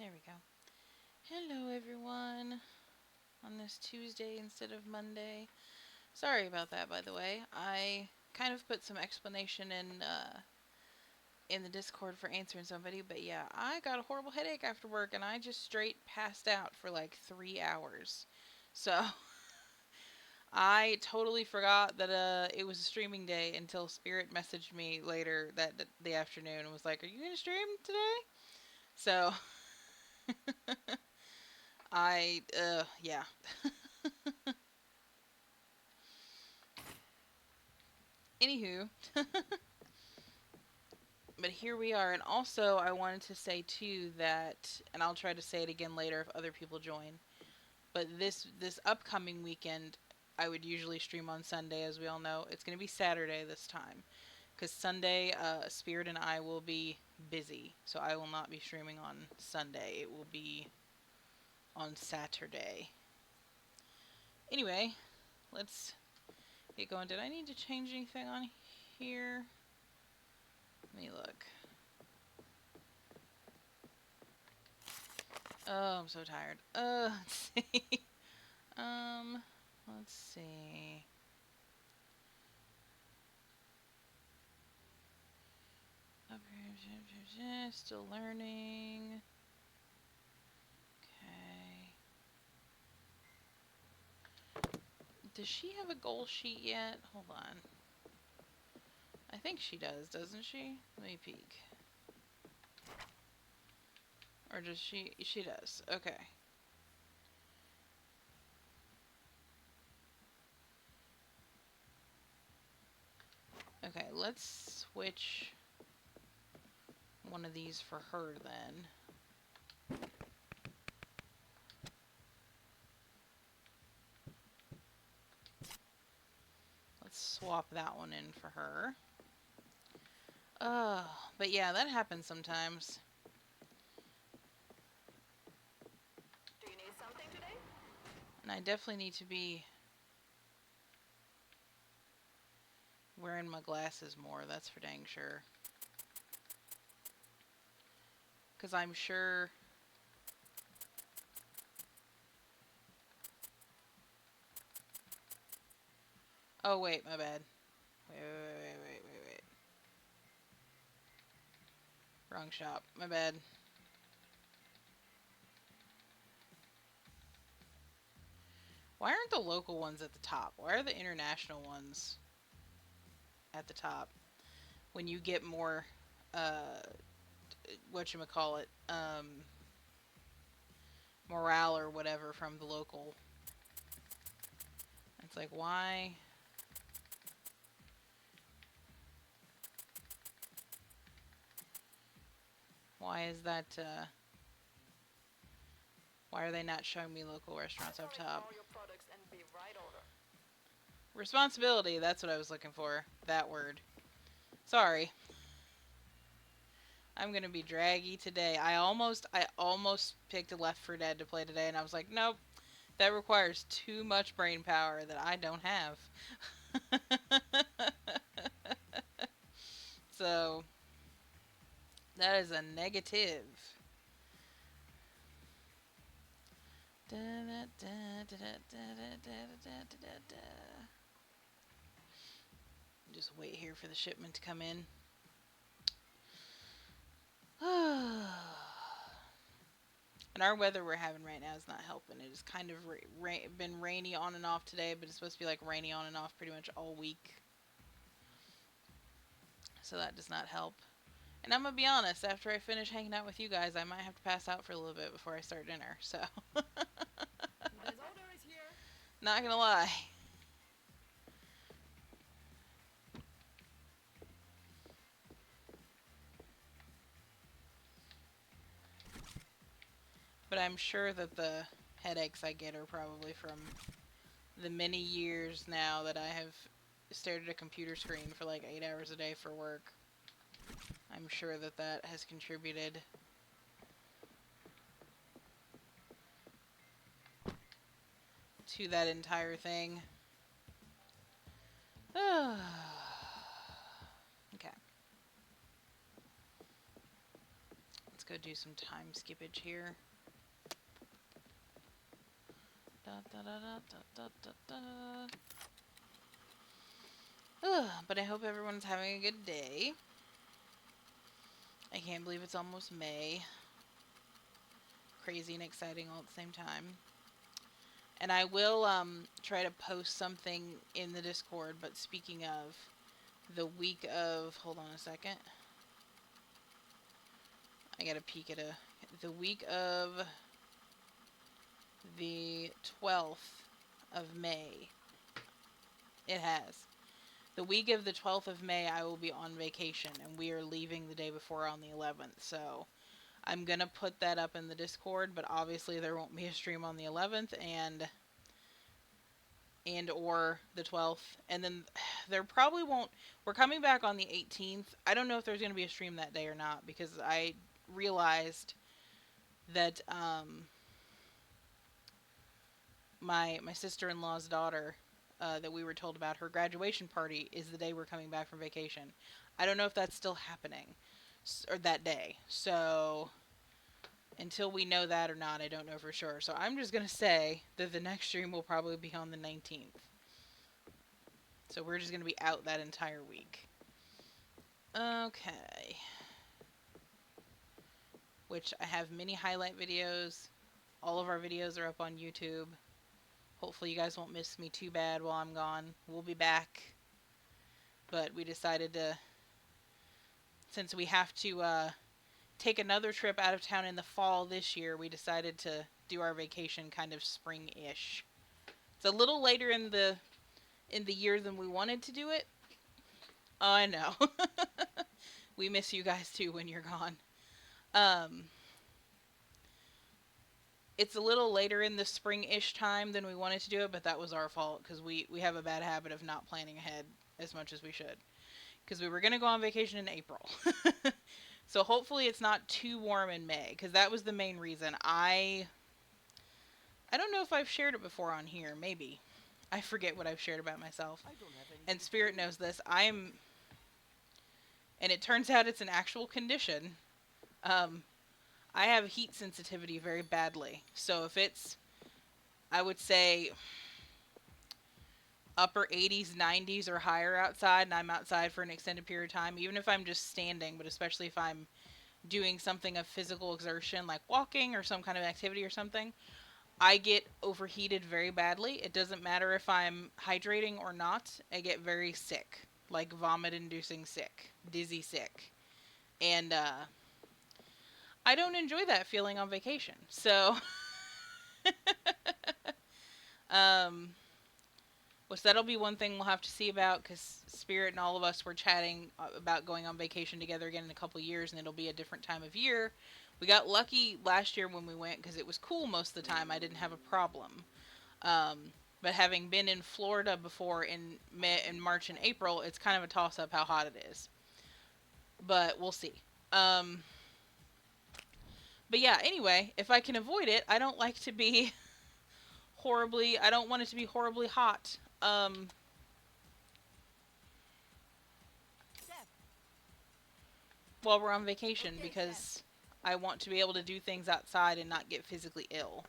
There we go. Hello, everyone. On this Tuesday instead of Monday. Sorry about that, by the way. I kind of put some explanation in the Discord for answering somebody, but yeah, I got a horrible headache after work, and I just straight passed out for like 3 hours. So I totally forgot that it was a streaming day until Spirit messaged me later the afternoon and was like, "Are you gonna stream today?" So yeah. Anywho, but here we are. And also, I wanted to say too that, and I'll try to say it again later if other people join. But this upcoming weekend, I would usually stream on Sunday, as we all know. It's going to be Saturday this time, because Sunday, Spirit and I will be busy, so I will not be streaming on Sunday. It will be on Saturday. Anyway, let's get going. Did I need to change anything on here? Let me look. Oh, I'm so tired. Let's see. Um, let's see. Still learning. Okay. Does she have a goal sheet yet? Hold on. I think she does, doesn't she? Let me peek. Or does she? She does. Okay. Okay, let's switch one of these for her then. Let's swap that one in for her. But yeah, that happens sometimes. Do you need something today? And I definitely need to be wearing my glasses more, that's for dang sure. Because I'm sure... Oh, wait, my bad. Wait. Wrong shop. My bad. Why aren't the local ones at the top? Why are the international ones at the top? When you get more, whatchamacallit, morale or whatever from the local. It's like, why? Why is that, why are they not showing me local restaurants up top? All your products and be right over. Responsibility, that's what I was looking for. That word. Sorry. I'm gonna be draggy today. I almost picked a Left 4 Dead to play today, and I was like, nope, that requires too much brain power that I don't have. So, that is a negative. Just wait here for the shipment to come in. And our weather we're having right now is not helping. It has kind of been rainy on and off today, but it's supposed to be like rainy on and off pretty much all week. So that does not help. And I'm going to be honest, after I finish hanging out with you guys, I might have to pass out for a little bit before I start dinner. So, His order is here. not going to lie. But I'm sure that the headaches I get are probably from the many years now that I have stared at a computer screen for like 8 hours a day for work. I'm sure that that has contributed. To that entire thing. Okay. Let's go do some time skippage here. Da, da, da, da, da, da, da, da. Ugh, but I hope everyone's having a good day. I can't believe it's almost May. Crazy and exciting all at the same time. And I will try to post something in the Discord, but speaking of, the week of, hold on a second. I gotta peek at the week of the 12th of May. It has. The week of the 12th of May, I will be on vacation, and we are leaving the day before on the 11th, so I'm gonna put that up in the Discord, but obviously there won't be a stream on the 11th, and or the 12th, and then there probably won't. We're coming back on the 18th. I don't know if there's going to be a stream that day or not, because I realized that my sister-in-law's daughter that we were told about, her graduation party is the day we're coming back from vacation. I don't know if that's still happening or that day, so until we know that or not, I don't know for sure. So I'm just going to say that the next stream will probably be on the 19th. So we're just going to be out that entire week. Okay. Which I have mini highlight videos. All of our videos are up on YouTube. Hopefully you guys won't miss me too bad while I'm gone. We'll be back. But we decided to, since we have to take another trip out of town in the fall this year, we decided to do our vacation kind of spring-ish. It's a little later in the year than we wanted to do it. Oh, I know. We miss you guys too when you're gone. It's a little later in the spring-ish time than we wanted to do it, but that was our fault because we have a bad habit of not planning ahead as much as we should. Because we were going to go on vacation in April. So hopefully it's not too warm in May, because that was the main reason. I don't know if I've shared it before on here. Maybe. I forget what I've shared about myself. And Spirit knows this. And it turns out it's an actual condition. I have heat sensitivity very badly. So if it's, I would say, upper 80s, 90s, or higher outside, and I'm outside for an extended period of time, even if I'm just standing, but especially if I'm doing something of physical exertion, like walking or some kind of activity or something, I get overheated very badly. It doesn't matter if I'm hydrating or not. I get very sick, like vomit-inducing sick, dizzy sick. And I don't enjoy that feeling on vacation. So, which that'll be one thing we'll have to see about, because Spirit and all of us were chatting about going on vacation together again in a couple years, and it'll be a different time of year. We got lucky last year when we went because it was cool most of the time. I didn't have a problem. But having been in Florida before in March and April, it's kind of a toss-up how hot it is. But we'll see. But yeah, anyway, if I can avoid it, I don't like to be I don't want it to be horribly hot. While we're on vacation, because I want to be able to do things outside and not get physically ill.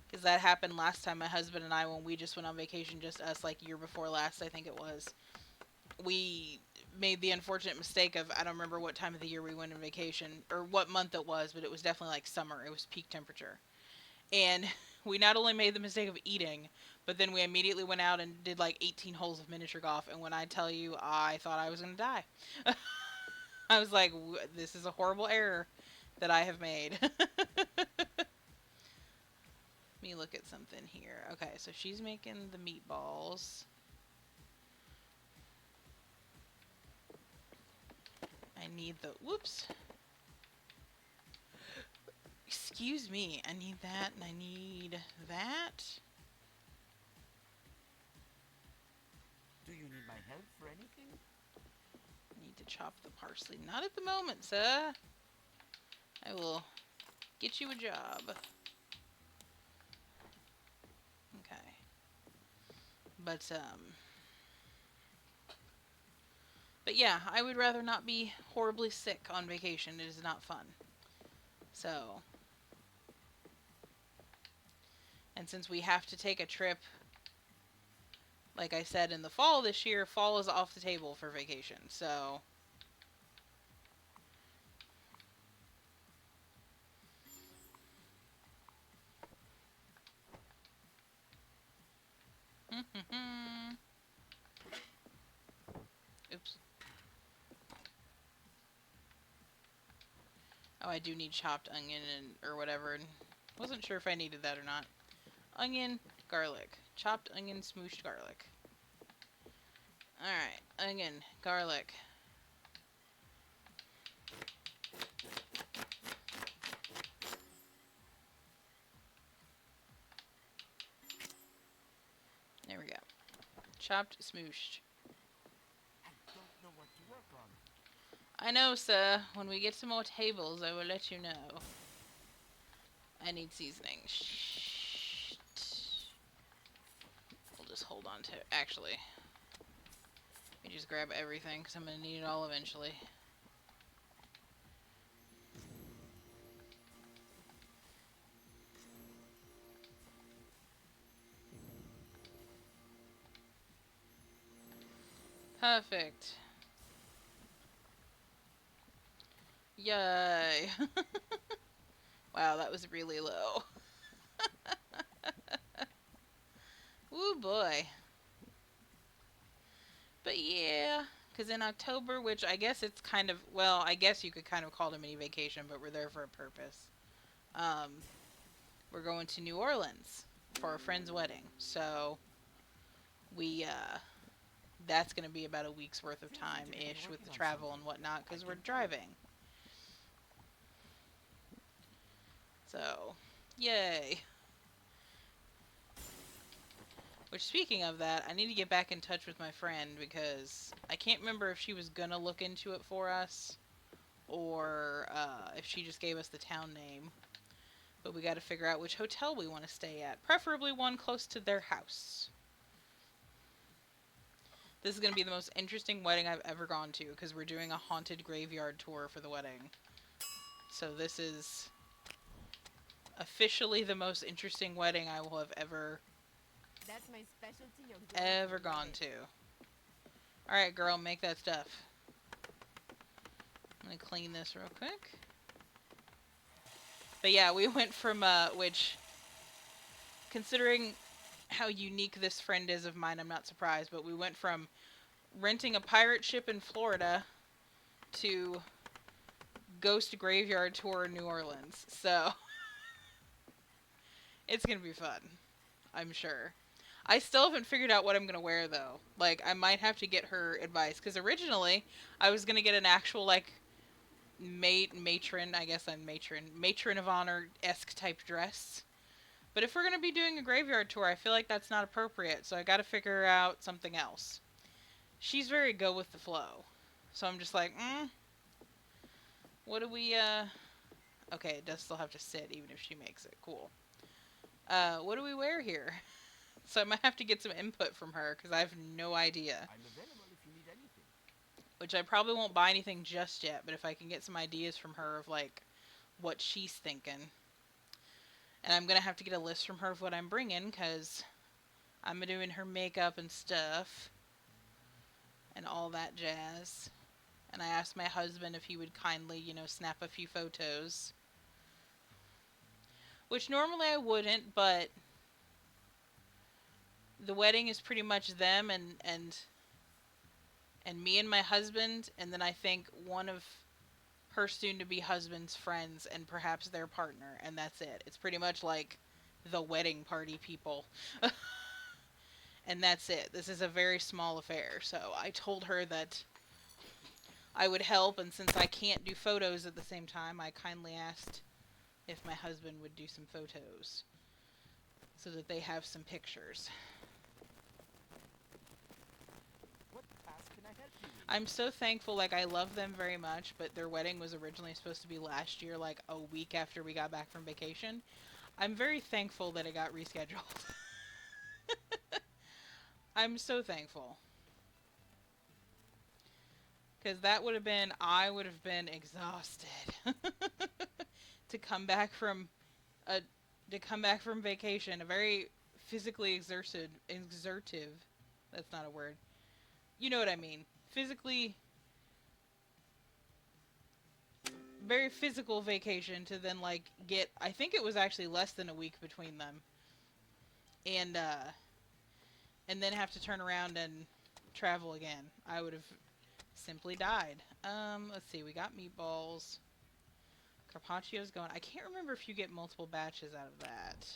Because that happened last time, my husband and I, when we just went on vacation, just us, like year before last, I think it was. We made the unfortunate mistake of, I don't remember what time of the year we went on vacation, or what month it was, but it was definitely like summer. It was peak temperature. And we not only made the mistake of eating, but then we immediately went out and did like 18 holes of miniature golf. And when I tell you, I thought I was going to die. I was like, this is a horrible error that I have made. Let me look at something here. Okay, so she's making the meatballs. I need the, whoops. Excuse me, I need that and I need that. Do you need my help for anything? I need to chop the parsley. Not at the moment, sir. I will get you a job. Okay. But, But yeah, I would rather not be horribly sick on vacation. It is not fun. So, and since we have to take a trip, like I said, in the fall this year, fall is off the table for vacation. So, oops. Oh, I do need chopped onion and or whatever. And wasn't sure if I needed that or not. Onion, garlic. Chopped onion, smooshed garlic. Alright, onion, garlic. There we go. Chopped, smooshed. I don't know what to work on. I know, sir. When we get some more tables, I will let you know. I need seasoning. Shit. We'll just hold on to it. Actually, let me just grab everything because I'm going to need it all eventually. Perfect. Yay. Wow, that was really low. Woo boy. But yeah, because in October, which I guess it's kind of, well, I guess you could kind of call it a mini vacation, but we're there for a purpose. We're going to New Orleans for a friend's wedding. So we, that's going to be about a week's worth of time-ish with the travel and whatnot, because we're driving. So, yay. Which, speaking of that, I need to get back in touch with my friend because I can't remember if she was going to look into it for us or if she just gave us the town name. But we got to figure out which hotel we want to stay at. Preferably one close to their house. This is going to be the most interesting wedding I've ever gone to because we're doing a haunted graveyard tour for the wedding. So this is officially the most interesting wedding I will have ever That's my specialty. gone to. Alright, girl, make that stuff. I'm gonna clean this real quick. But yeah, we went from, which, considering how unique this friend is of mine, I'm not surprised, but we went from renting a pirate ship in Florida to ghost graveyard tour in New Orleans. So, it's gonna be fun. I'm sure. I still haven't figured out what I'm gonna wear, though. Like, I might have to get her advice, because originally, I was gonna get an actual, like, matron, I guess I'm matron of honor-esque type dress. But if we're going to be doing a graveyard tour, I feel like that's not appropriate, so I got to figure out something else. She's very go with the flow. So I'm just like, what do we, okay, it does still have to sit even if she makes it. Cool. What do we wear here? So I might have to get some input from her, because I have no idea. I'm available if you need anything. Which I probably won't buy anything just yet, but if I can get some ideas from her of, like, what she's thinking. And I'm going to have to get a list from her of what I'm bringing, because I'm doing her makeup and stuff. And all that jazz. And I asked my husband if he would kindly, snap a few photos. Which normally I wouldn't, but the wedding is pretty much them and me and my husband, and then I think one of her soon-to-be husband's friends and perhaps their partner, and that's it. It's pretty much like the wedding party people. And that's it. This is a very small affair, so I told her that I would help, and since I can't do photos at the same time, I kindly asked if my husband would do some photos so that they have some pictures. What task can I help you with? I'm so thankful, like, I love them very much, but their wedding was originally supposed to be last year, like, a week after we got back from vacation. I'm very thankful that it got rescheduled. I'm so thankful. Because that would have been, I would have been exhausted to come back from a to come back from vacation, a very physically exertive. That's not a word. You know what I mean. Physically, very physical vacation to then like get. I think it was actually less than a week between them, and then have to turn around and travel again. I would have simply died. Let's see. We got meatballs. Carpaccio's going. I can't remember if you get multiple batches out of that.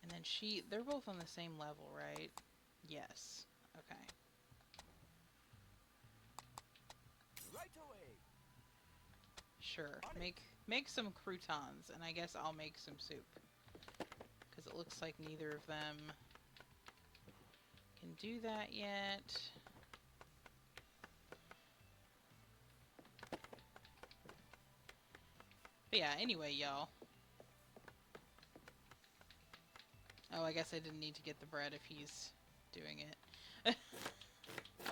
And then they're both on the same level, right? Yes. Okay. Right away. Sure. Make some croutons, and I guess I'll make some soup. Because it looks like neither of them can do that yet. But yeah, anyway, y'all. Oh, I guess I didn't need to get the bread if he's doing it.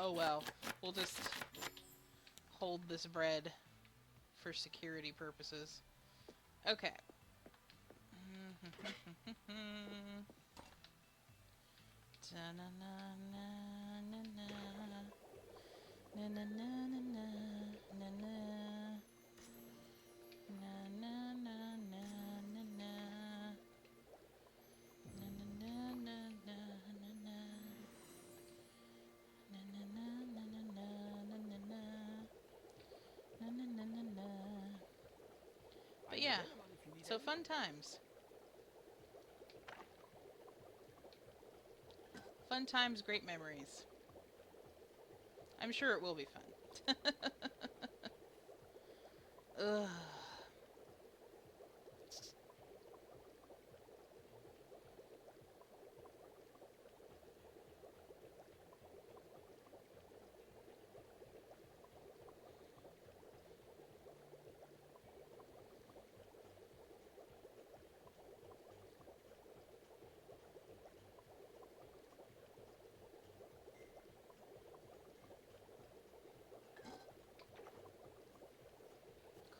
Oh well. We'll just hold this bread for security purposes. Okay. But yeah, so fun times. Fun times, great memories. I'm sure it will be fun. Ugh.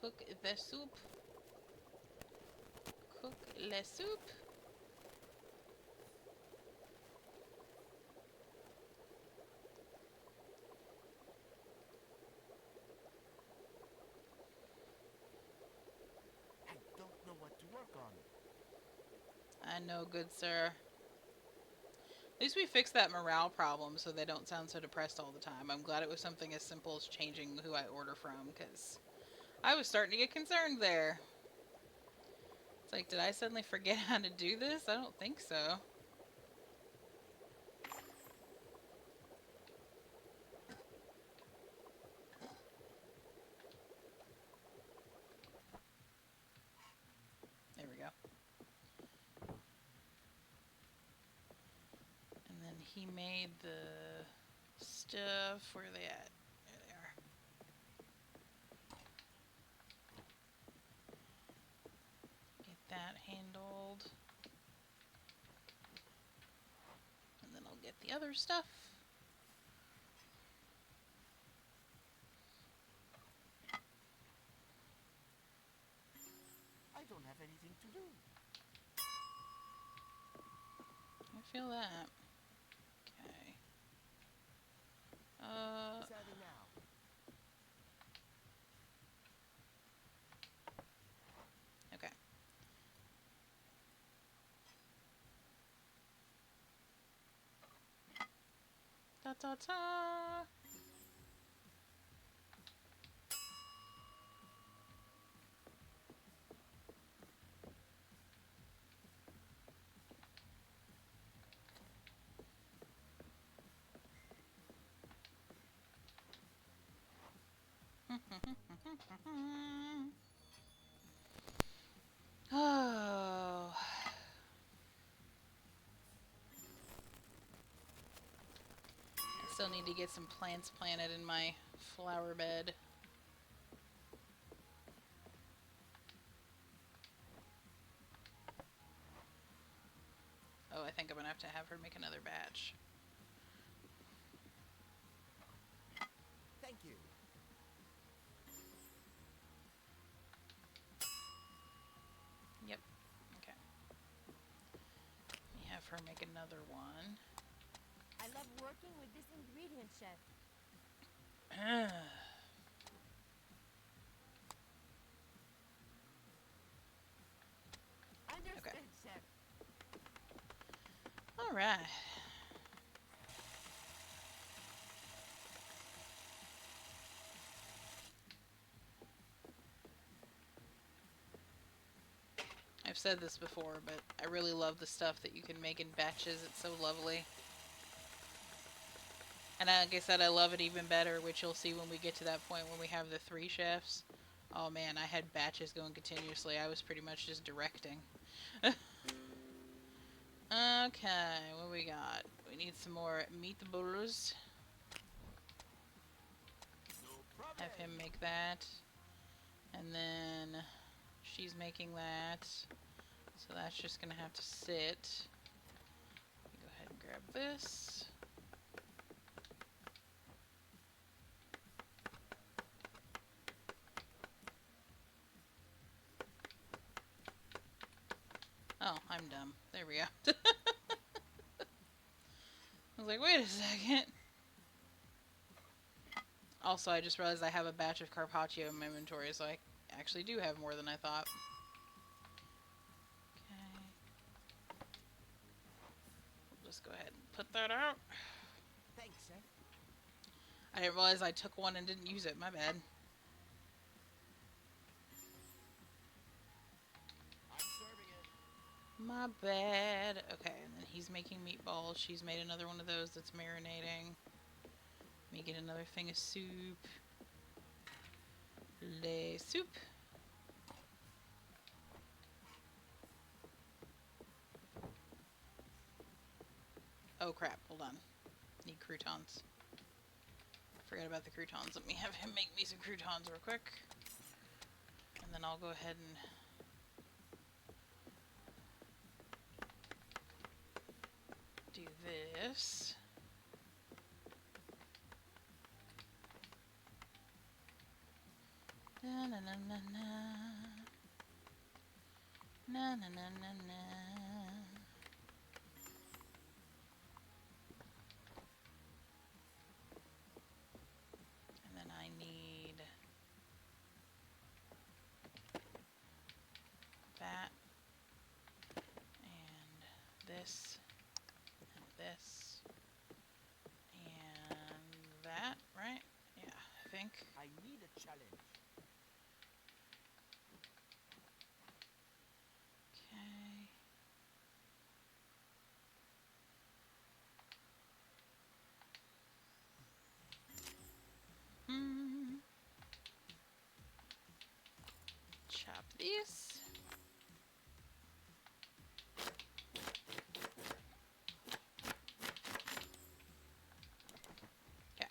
Cook the soup. Cook le soup. I don't know what to work on. I know, good sir. At least we fixed that morale problem so they don't sound so depressed all the time. I'm glad it was something as simple as changing who I order from, because I was starting to get concerned there. It's like, did I suddenly forget how to do this? I don't think so. There we go. And then he made the stuff. Where are they at? There they are. Get that handled. And then I'll get the other stuff. I don't have anything to do. I feel that. Okay. Deciding now. Okay. Ta ta ta. Oh. I still need to get some plants planted in my flower bed. think I'm gonna have to have her make another batch. Thank you. Yep. Okay. Let me have her make another one. I love working with this ingredient, chef. Understood, chef. All right. I've said this before, but I really love the stuff that you can make in batches. It's so lovely. And like I said, I love it even better, which you'll see when we get to that point when we have the 3 chefs. Oh man, I had batches going continuously. I was pretty much just directing. Okay, what we got? We need some more meatballs. No problem. Have him make that. And then she's making that. So that's just gonna have to sit. Let me go ahead and grab this. Oh, I'm dumb. There we go. I was like, wait a second. Also, I just realized I have a batch of carpaccio in my inventory, so I actually do have more than I thought. Okay. We'll just go ahead and put that out. Thanks, chef. I didn't realize I took one and didn't use it. My bad. I'm serving it. My bad. Okay, and then he's making meatballs. She's made another one of those that's marinating. Let me get another thing of soup. Le soup. Oh crap, hold on. Need croutons. Forgot about the croutons. Let me have him make me some croutons real quick. And then I'll go ahead and do this. Na na na na na. Na na na na na. And then I need that and this and this and that, right? Yeah, I think. I need a challenge. Okay. Chop these. Okay.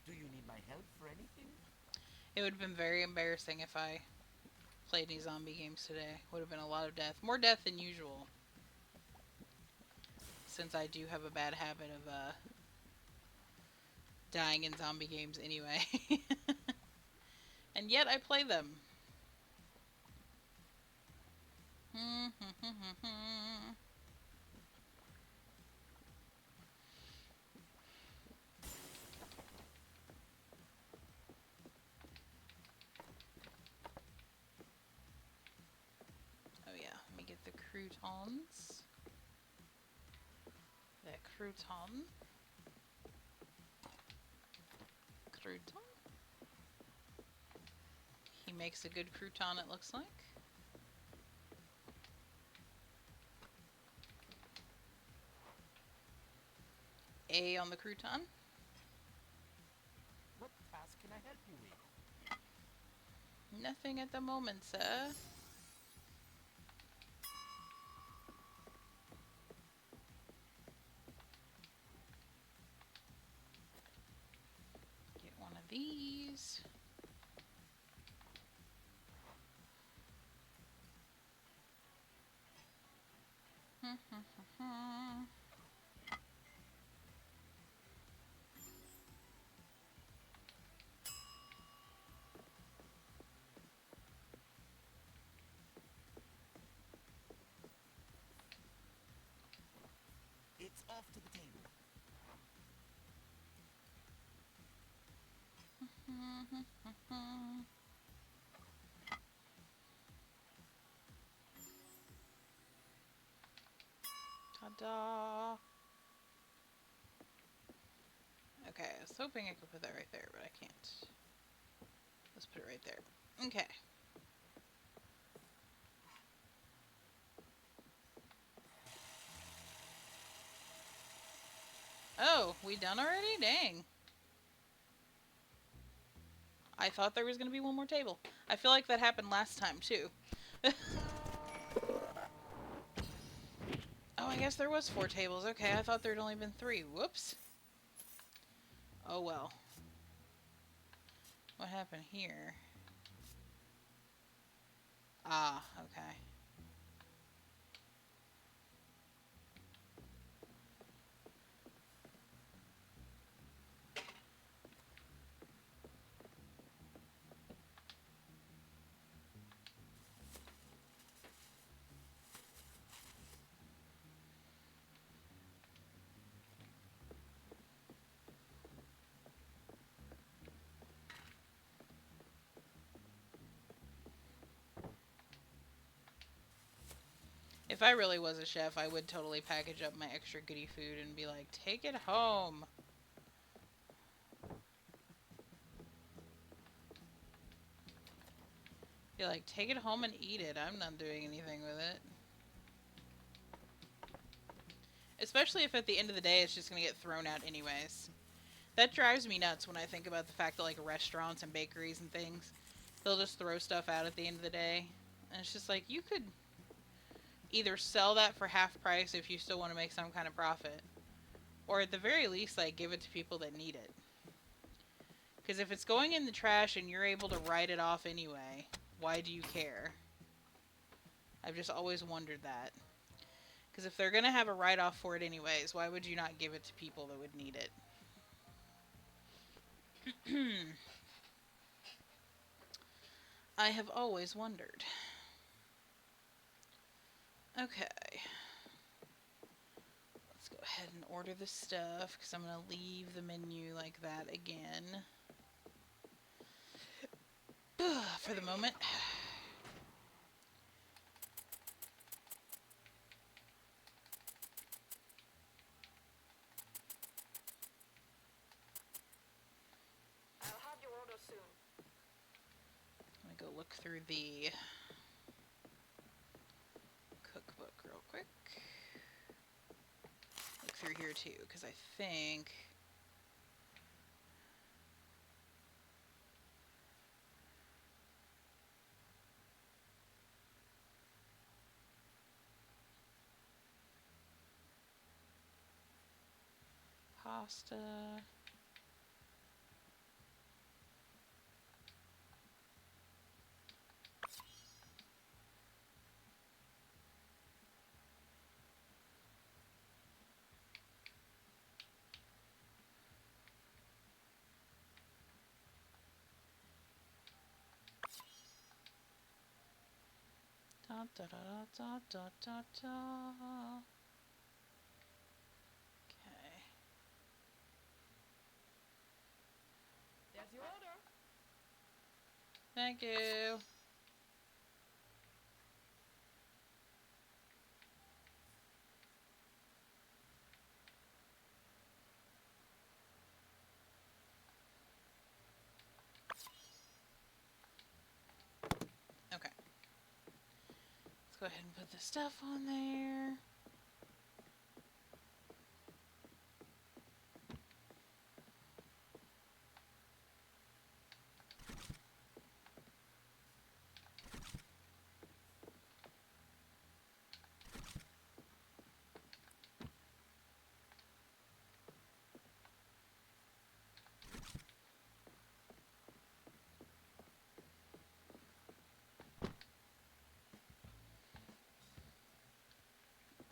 Do you need my help for anything? It would have been very embarrassing if I played any zombie games today. Would have been a lot of death. More death than usual. Since I do have a bad habit of dying in zombie games anyway. And yet I play them. Oh yeah, let me get the croutons. The crouton. Crouton. He makes a good crouton, it looks like. A on the crouton. What task can I help you with? Nothing at the moment, sir. Get one of these. It's off to the table. Ta-da! Okay, I was hoping I could put that right there, but I can't. Let's put it right there. Okay. Oh, we done already? Dang. I thought there was going to be one more table. I feel like that happened last time, too. Oh, I guess there was 4 tables. Okay, I thought there'd only been 3. Whoops. Oh, well. What happened here? Ah, okay. If I really was a chef, I would totally package up my extra goodie food and be like, take it home. Be like, take it home and eat it. I'm not doing anything with it. Especially if at the end of the day it's just going to get thrown out anyways. That drives me nuts when I think about the fact that like restaurants and bakeries and things, they'll just throw stuff out at the end of the day. And it's just like, you could either sell that for half price if you still want to make some kind of profit, or at the very least, like, give it to people that need it. Because if it's going in the trash and you're able to write it off anyway, why do you care? I've just always wondered that. Because if they're going to have a write-off for it anyways, why would you not give it to people that would need it? I have always wondered. Okay. Let's go ahead and order the stuff, because I'm going to leave the menu like that again. For the moment. I'll have your order soon. I'm going to go look through the cookbook real quick. Look through here too, because I think... Pasta... Da da da da da da da. Okay. There's your order. Thank you. Okay. Let's go ahead and put the stuff on there.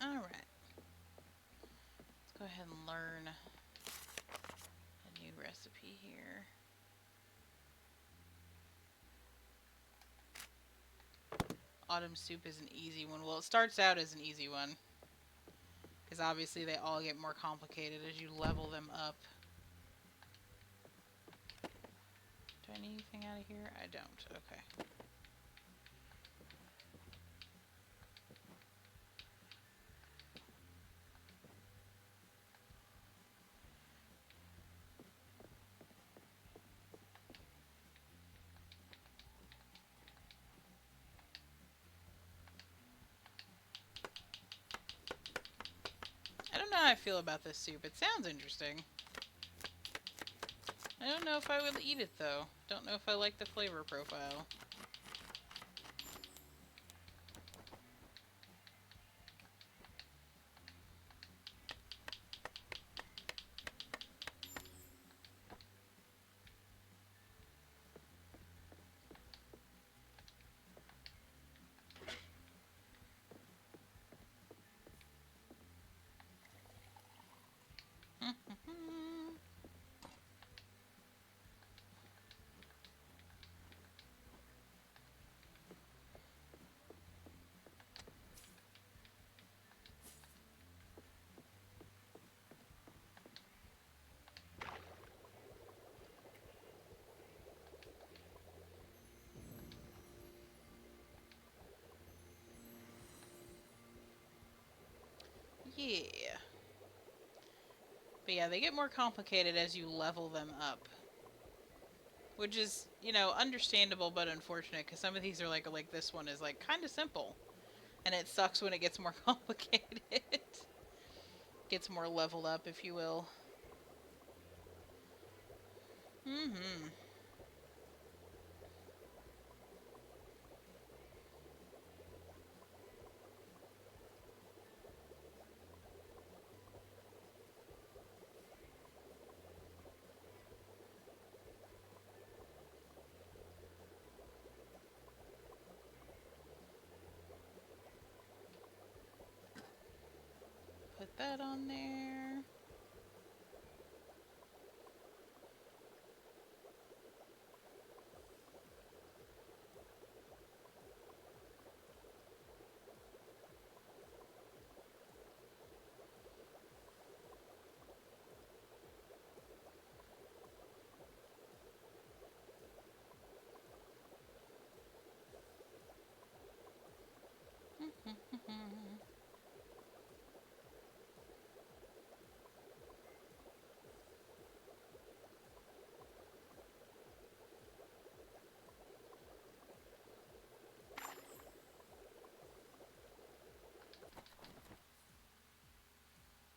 Alright. Let's go ahead and learn a new recipe here. Autumn soup is an easy one. Well, it starts out as an easy one. Because obviously they all get more complicated as you level them up. Do I need anything out of here? I don't. Okay. I don't know how I feel about this soup. It sounds interesting. I don't know if I would eat it, though. Don't know if I like the flavor profile. Yeah. But yeah, they get more complicated as you level them up. Which is, you know, understandable but unfortunate because some of these are like this one is like kind of simple. And it sucks when it gets more complicated. Gets more leveled up, if you will. Mm-hmm. Put that on there.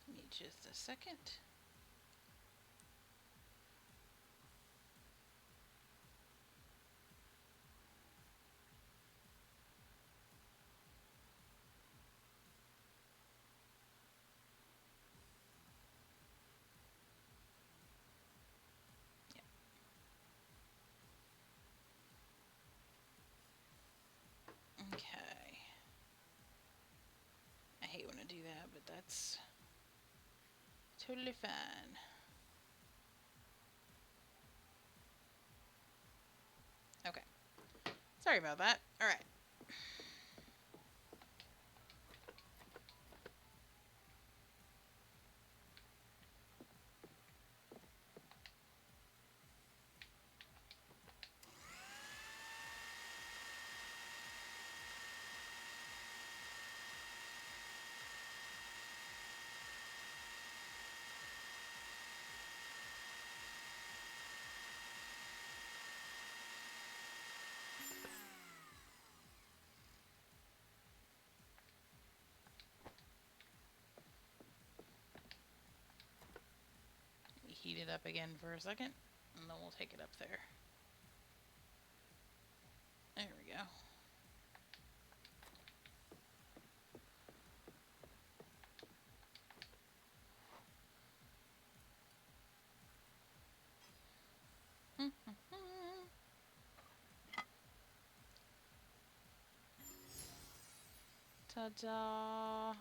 Give me just a second. Okay. I hate when I do that, but that's totally fine. Okay. Sorry about that. Alright. Heat it up again for a second, and then we'll take it up there. There we go. Ta-da!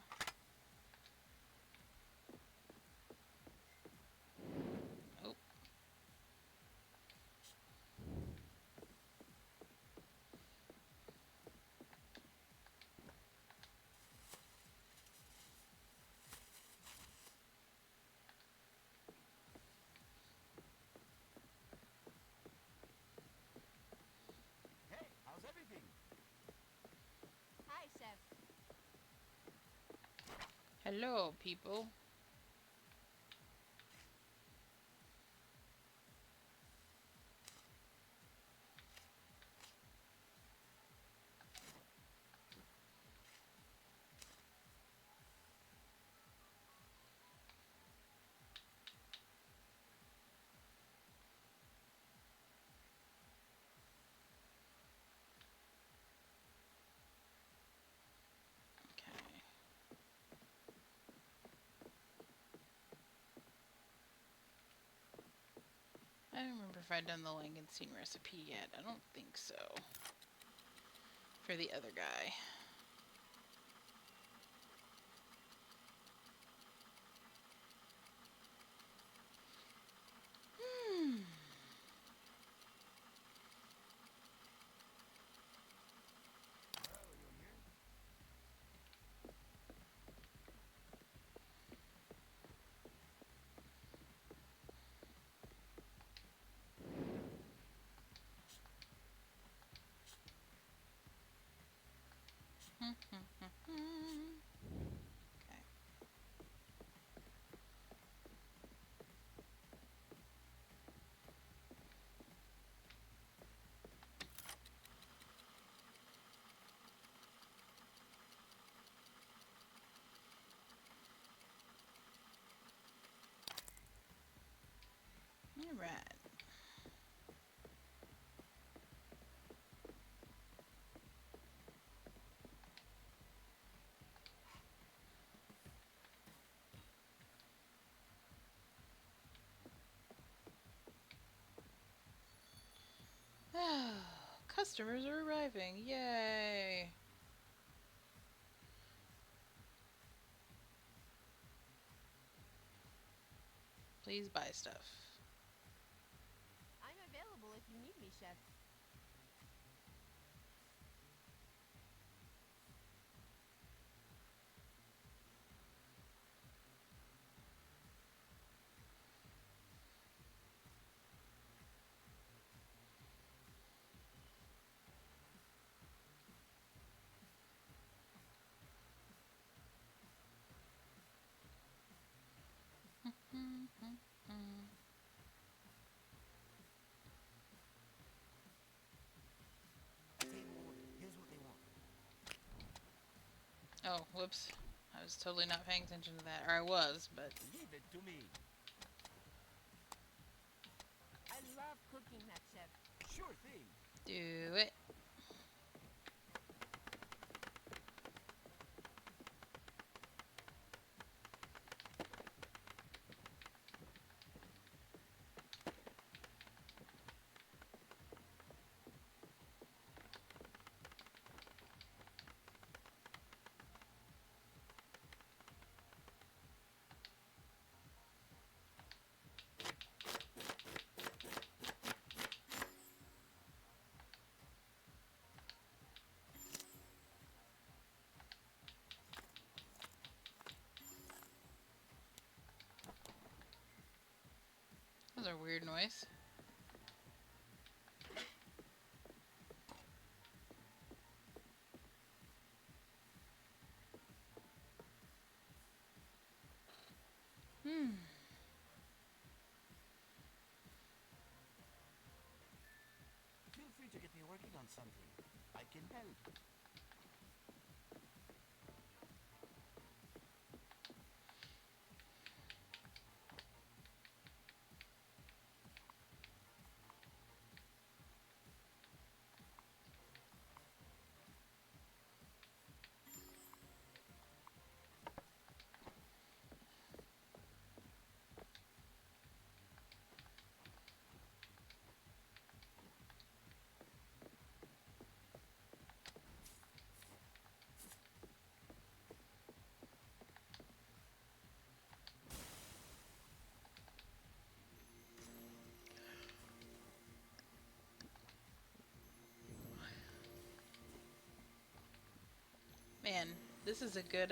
Hello, people. Okay. I don't remember if I'd done the Langenstein recipe yet. I don't think so. For the other guy. Hmm. Hello, you here? Okay. All right. Customers are arriving. Yay. Please buy stuff. I'm available if you need me, Chef. Table order. Here's what they want. Oh, whoops. I was totally not paying attention to that. Or I was, but... Leave it to me. I love cooking that, Chef. Sure thing. Do it. That was a weird noise. Hmm. Feel free to get me working on something. I can help. Man, this is a good,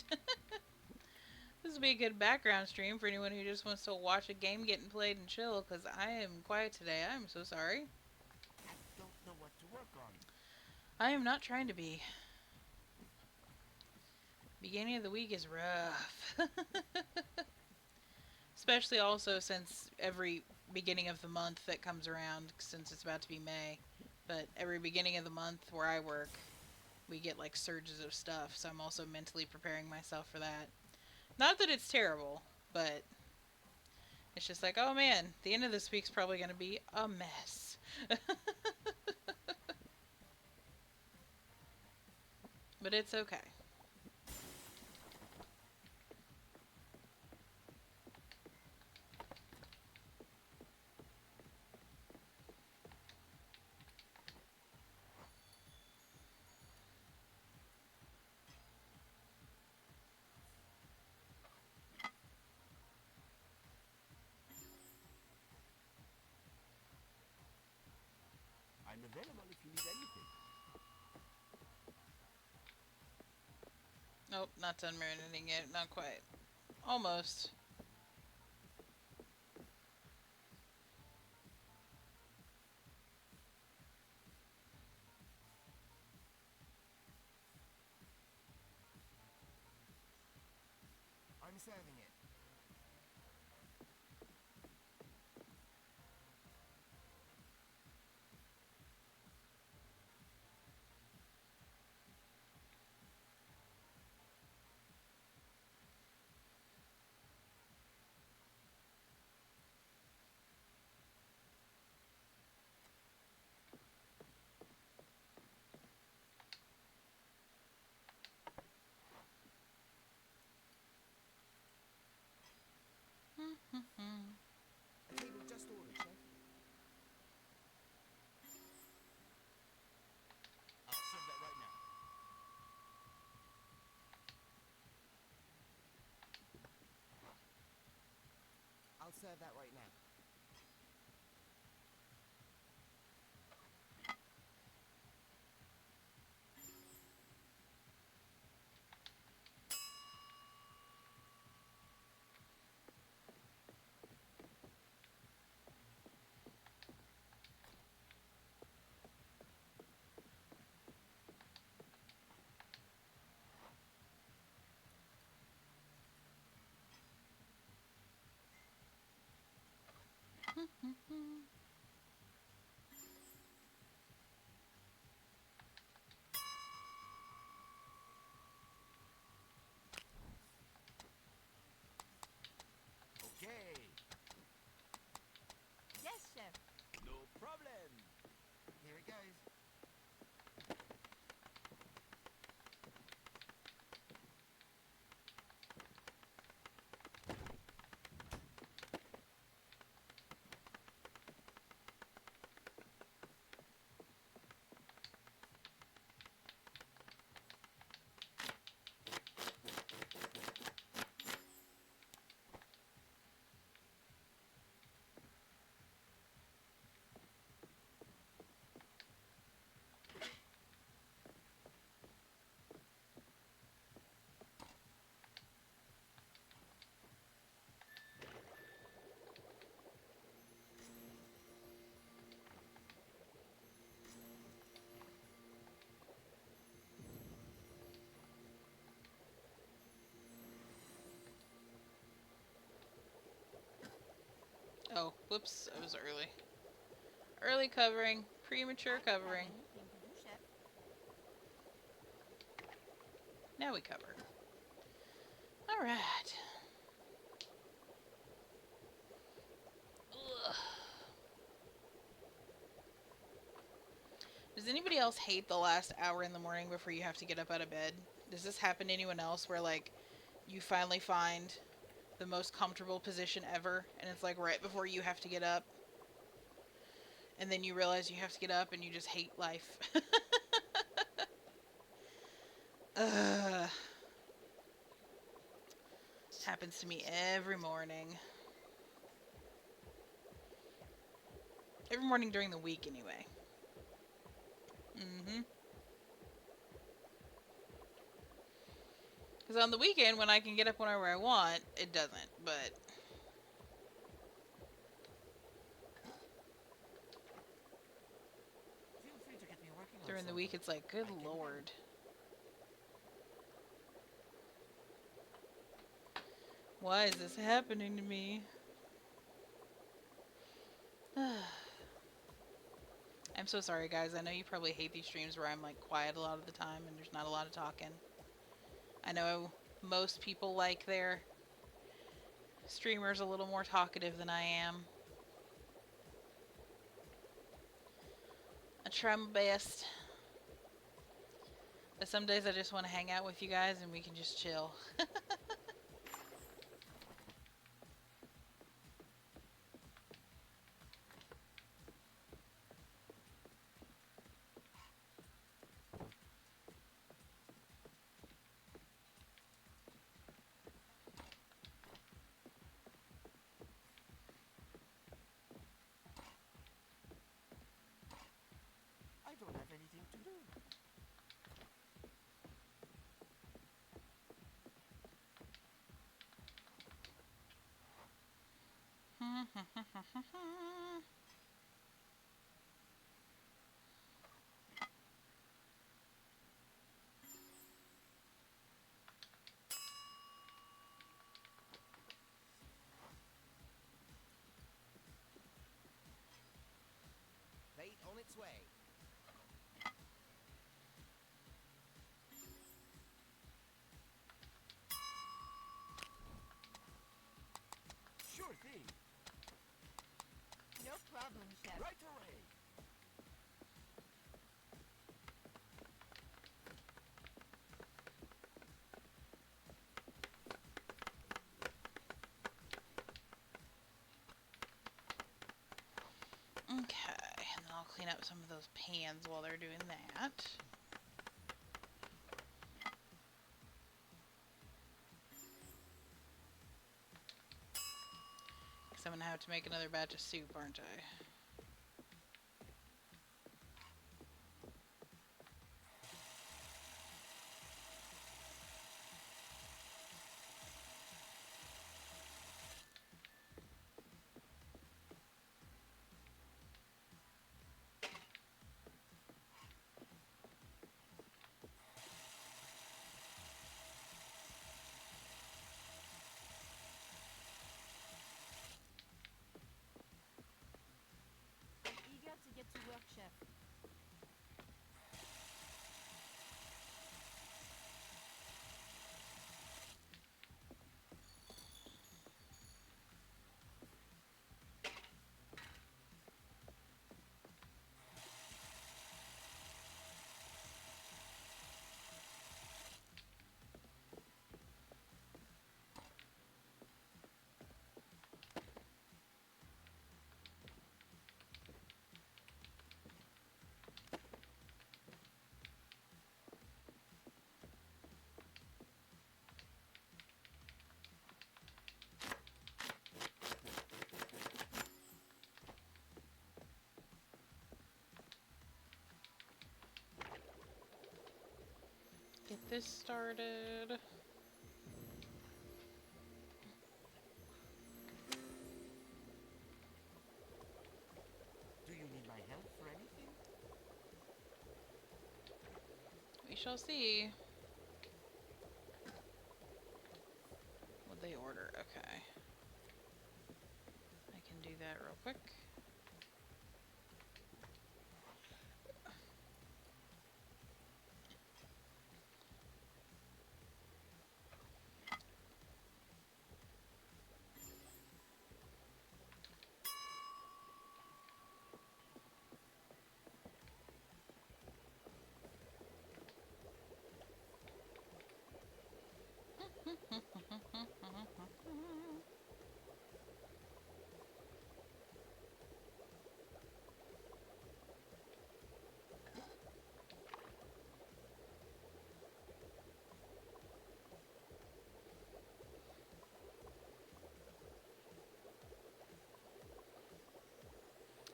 this would be a good background stream for anyone who just wants to watch a game getting played and chill, because I am quiet today. I'm so sorry. I don't know what to work on. I am not trying to be. Beginning of the week is rough. Especially also since every beginning of the month that comes around, since it's about to be May, but every beginning of the month where I work, we get like surges of stuff, so I'm also mentally preparing myself for that. Not that it's terrible, but it's just like, oh man, the end of this week's probably going to be a mess. But it's okay. I'm available if you need anything. Nope, not done marinating yet. Not quite. Almost. I'm serving it. A table just ordered, chef. I'll serve that right now. I'll serve that right now. Okay. Yes, chef. No problem. Here it goes. Oh, whoops, I was early. Early covering, premature I don't have covering. anything to do, chef. Now we cover. Alright. Does anybody else hate the last hour in the morning before you have to get up out of bed? Does this happen to anyone else where, like, you finally find the most comfortable position ever and it's like right before you have to get up? And then you realize you have to get up and you just hate life? Ugh. Happens to me every morning. Every morning during the week, anyway. Mm-hmm. Because on the weekend, when I can get up whenever I want, it doesn't. But Feel free to get me working on during the something. week, it's like, good I can help. lord. Why is this happening to me? I'm so sorry, guys. I know you probably hate these streams where I'm like quiet a lot of the time and there's not a lot of talking. I know most people like their streamers a little more talkative than I am. I try my best. But some days I just want to hang out with you guys and we can just chill. I don't have anything to do. Fate on its way. Sure thing. No problem, Chef. Right away. Okay, and then I'll clean up some of those pans while they're doing that. Because I'm going to have to make another batch of soup, aren't I? Eager to get to work, Chef. Get this started. Do you need my help for anything? We shall see. What they order? Okay. I can do that real quick.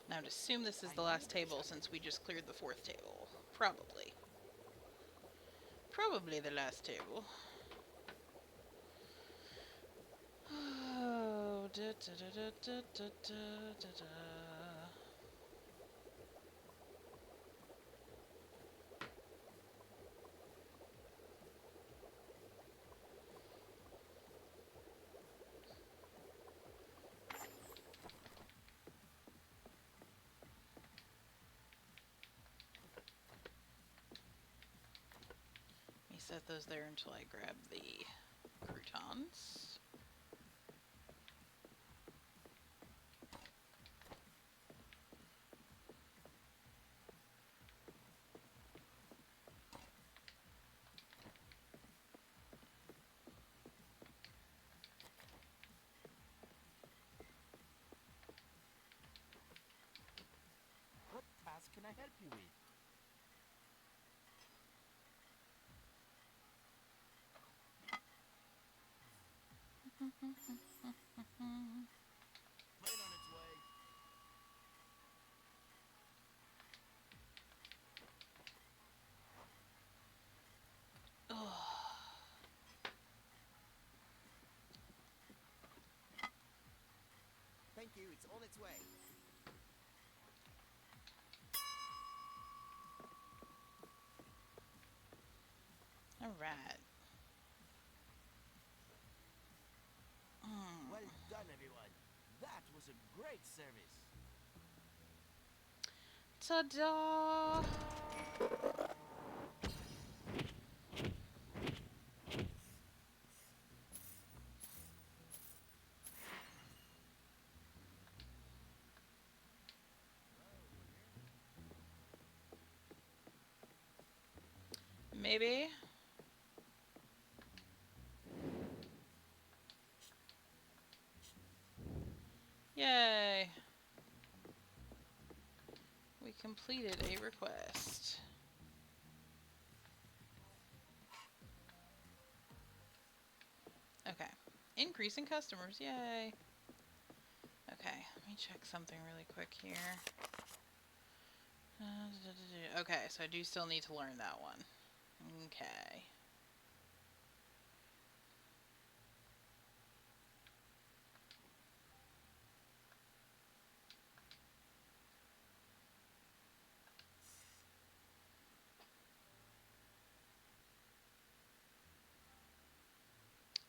Now, I'd assume this is the last table since we just cleared the fourth table. Probably. Probably the last table. Oh, da da da da da da da da. set those there until I grab the croutons. What task can I help you with? Plane on its way. Thank you, it's on its way. All right. Well done, everyone. That was a great service. Ta-da! Maybe. Yay! We completed a request. Okay. Increasing customers. Yay! Okay, let me check something really quick here. Okay, so I do still need to learn that one. Okay.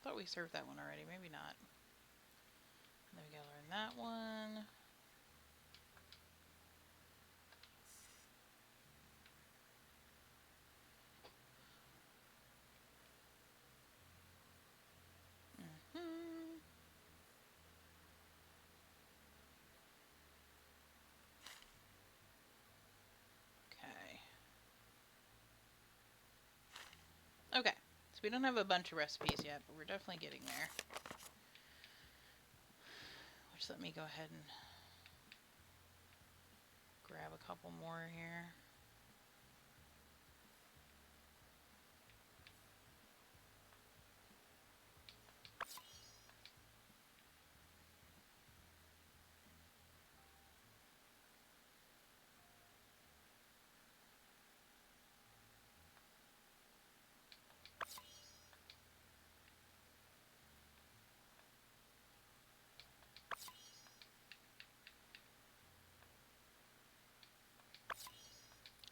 Thought we served that one already. Maybe not. Then we gotta learn that one. Hmm. Okay. Okay. So we don't have a bunch of recipes yet, but we're definitely getting there. Which let me go ahead and grab a couple more here.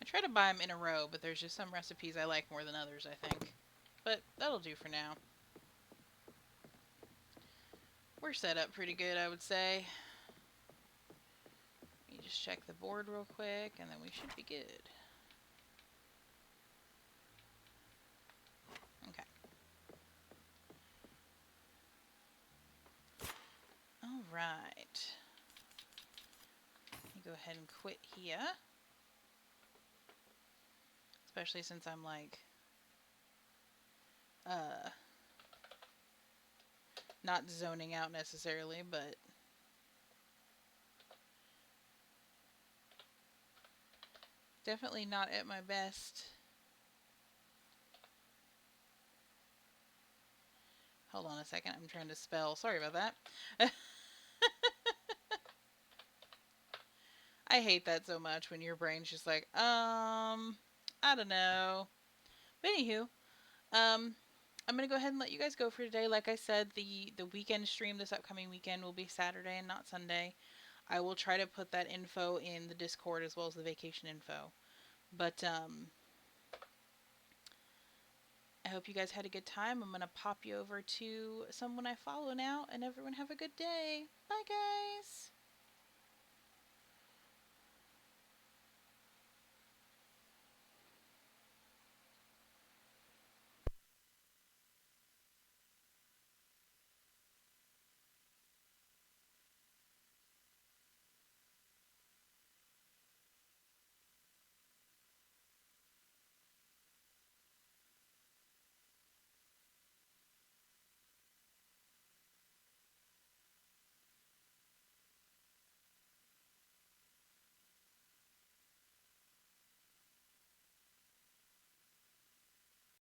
I try to buy them in a row, but there's just some recipes I like more than others, I think. But that'll do for now. We're set up pretty good, I would say. Let me just check the board real quick, and then we should be good. Okay. Alright. Let me go ahead and quit here. Especially since I'm like, not zoning out necessarily, but definitely not at my best. Hold on a second, I'm trying to spell. Sorry about that. I hate that so much when your brain's just like, I don't know. But anywho, I'm gonna go ahead and let you guys go for today. Like I said, the weekend stream this upcoming weekend will be Saturday and not Sunday. I will try to put that info in the Discord as well as the vacation info. But I hope you guys had a good time. I'm gonna pop you over to someone I follow now, and everyone have a good day. Bye, guys.